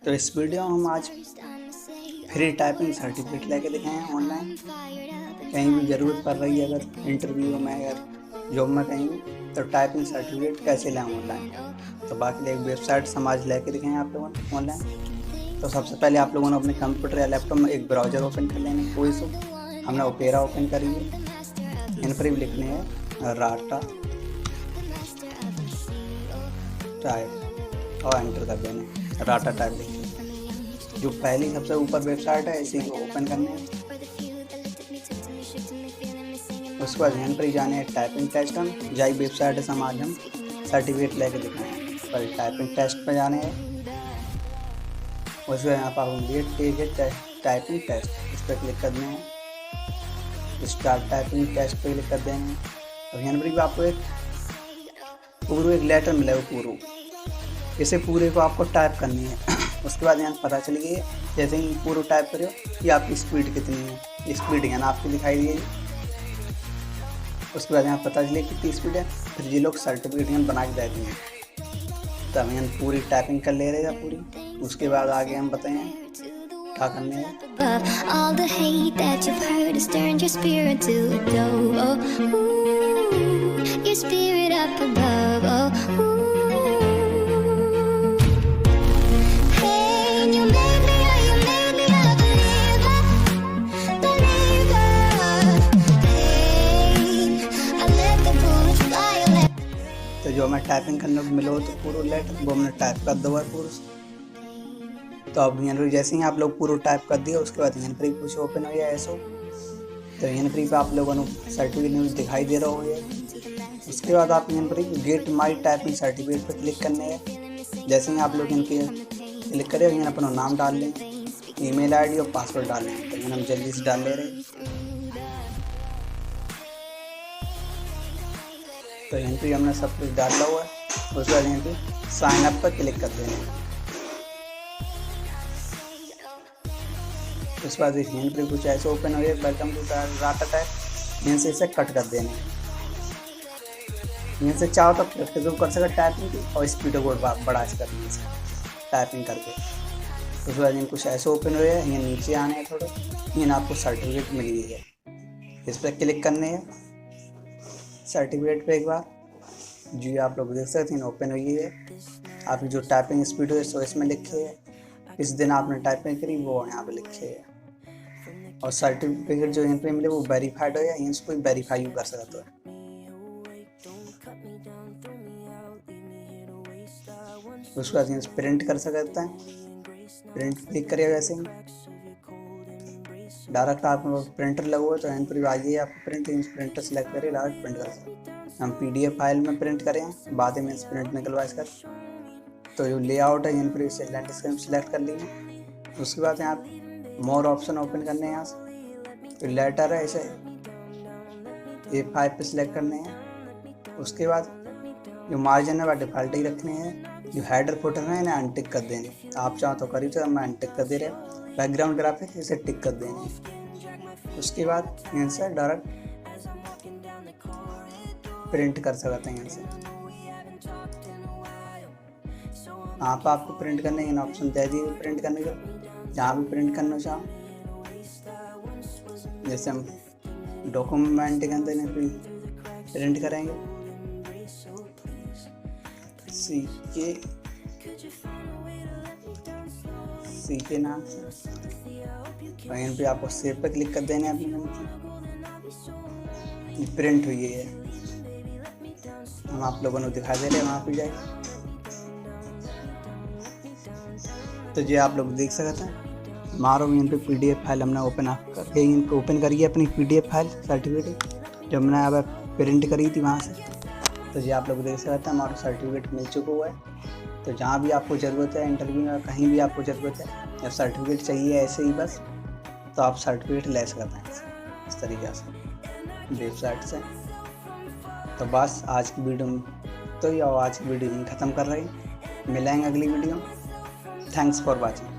तो इस वीडियो में हम आज फ्री टाइपिंग सर्टिफिकेट लेके दिखाए हैं ऑनलाइन। कहीं भी ज़रूरत पड़ रही है, अगर इंटरव्यू में या जॉब में कहीं भी, तो टाइपिंग सर्टिफिकेट कैसे लें ऑनलाइन। तो बाकी एक वेबसाइट समाज लेके दिखाएं आप लोगों ने ऑनलाइन। तो सबसे पहले आप लोगों ने अपने कंप्यूटर या लैपटॉप में एक ब्राउज़र ओपन कर लेना है, कोई सा। हमने ओपेरा ओपन करी है। इन पर भी लिखने हैं राटा टाइप और एंटर कर देना राटा टाइप लिख के। जो पहली सबसे ऊपर वेबसाइट है इसी को ओपन करने है। उसके बाद यहाँ पर ही जाने हैं टाइपिंग टेस्ट। हम जाई वेबसाइट है समाज हम सर्टिफिकेट लेके दिखाए हैं, पर टाइपिंग टेस्ट पर जाने हैं। उसके बाद यहाँ पर टाइपिंग टेस्ट, इस पर क्लिक कर देना है। स्टार्ट टाइपिंग टेस्ट पर क्लिक कर देंगे और यहाँ पर भी आपको एक लेटर मिलेगा पूरा। इसे पूरे को आपको टाइप करनी है। उसके बाद यहाँ पता चल गई जैसे ही पूरा टाइप करो कि आपकी स्पीड कितनी है। स्पीड यहाँ आपकी दिखाई दी है। उसके बाद यहाँ पता चले कितनी स्पीड है, फिर ये लोग सर्टिफिकेट यहाँ बना के देते हैं। तो हम यहाँ पूरी टाइपिंग कर ले रहे हैं पूरी। उसके बाद आगे हम बताएं क्या करने हैं। तो जो हमें टाइपिंग करने को मिलो तो पूरा लेटर वो हमने टाइप कर दो है पूरा। तो अब यहाँ पर जैसे ही आप लोग पूरा टाइप कर दिया, उसके बाद यहाँ पर कुछ ओपन हो गया ऐसा। तो यहाँ पर आप लोगों को सर्टिफिकेट न्यूज दिखाई दे रहा हो है। उसके बाद आप यहाँ पर गेट माई टाइपिंग सर्टिफिकेट पर क्लिक करने हैं। जैसे ही आप लोग इनके क्लिक करें, यहाँ अपना नाम डाल लें, ईमेल आईडी और पासवर्ड डाल लें। तो यहाँ हम जल्दी से डाल ले रहे हैं। तो यहाँ पे हमने सब कुछ डाला हुआ है। उसके बाद यहाँ पे साइन अप पर क्लिक कर देना है। उसके बाद यहाँ पे कुछ ऐसे ओपन हो गया, वेलकम टू राटा टाइप। यहाँ से इसे कट कर देना है। यहाँ से चाहो तो कट कर सकते टाइपिंग की और स्पीड को बढ़ा सकते हैं टाइपिंग करके। उसके बाद यहाँ कुछ ऐसे ओपन हो गया। यहाँ नीचे आने हैं थोड़े, यहाँ आपको सर्टिफिकेट मिल गई है। इस पर क्लिक करने हैं सर्टिफिकेट पे एक बार। जी आप लोग देख सकते हैं ओपन हुई है। आपकी जो टाइपिंग स्पीड है सो इसमें लिखे है, इस दिन आपने टाइपिंग करी वो यहाँ पे लिखे है। और सर्टिफिकेट जो यहाँ पे मिले वो वेरीफाइड हो या इसको कोई वेरीफाई कर सकते हो। उसके बाद प्रिंट कर सकते हैं। प्रिंट क्लिक करिएगा जैसे ही डायरेक्ट आप प्रिंटर लगा हुआ तो यहाँ पर आइए आप प्रिंटर सेलेक्ट करिए, डायरेक्ट प्रिंट कर सकते। हम PDF फाइल में प्रिंट करें, बाद में प्रिंट निकलवा इसका। तो जो लेआउट है यहाँ पर इसे लैंडस्केप सेलेक्ट कर लीजिए। उसके बाद यहाँ मोर ऑप्शन ओपन करने हैं। यहाँ से तो लेटर है इसे A5 पे सिलेक्ट करने हैं। उसके बाद जो मार्जिन है वह डिफ़ॉल्ट ही रखने हैं। जो हेडर फुटर है इन्हें अनटिक कर देंगे। आप चाहो तो करिए, तो मैं अनटिक कर दे रहे हैं। बैकग्राउंड ग्राफिक इसे टिक कर देंगे। उसके बाद यहाँ से डायरेक्ट प्रिंट कर सकते हैं। यहाँ से आप आपको प्रिंट करने का ऑप्शन दे दिए प्रिंट करने का, जहाँ भी प्रिंट करना चाहो। जैसे हम डॉक्यूमेंट के अंदर प्रिंट करेंगे सी के नाम से, और यहाँ पे आपको सेव पे क्लिक कर देना है। अपनी प्रिंट हुई है, हम आप लोगों को दिखा दे रहे हैं वहाँ पे जाए। तो ये आप लोग देख सकते हैं हमारा यहाँ पे PDF फाइल हमने ओपन करी है अपनी PDF फाइल सर्टिफिकेट जो हमने अब प्रिंट करी थी वहाँ से। तो ये आप लोग देख सकते हैं हमारा सर्टिफिकेट मिल चुका हुआ है। तो जहाँ भी आपको ज़रूरत है इंटरव्यू में, कहीं भी आपको ज़रूरत है या सर्टिफिकेट चाहिए ऐसे ही बस, तो आप सर्टिफिकेट ले सकते हैं इस तरीके से वेबसाइट से। तो बस आज की वीडियो में तो आज की वीडियो यहीं ख़त्म कर रही। मिलेंगे अगली वीडियो। Thanks for watching.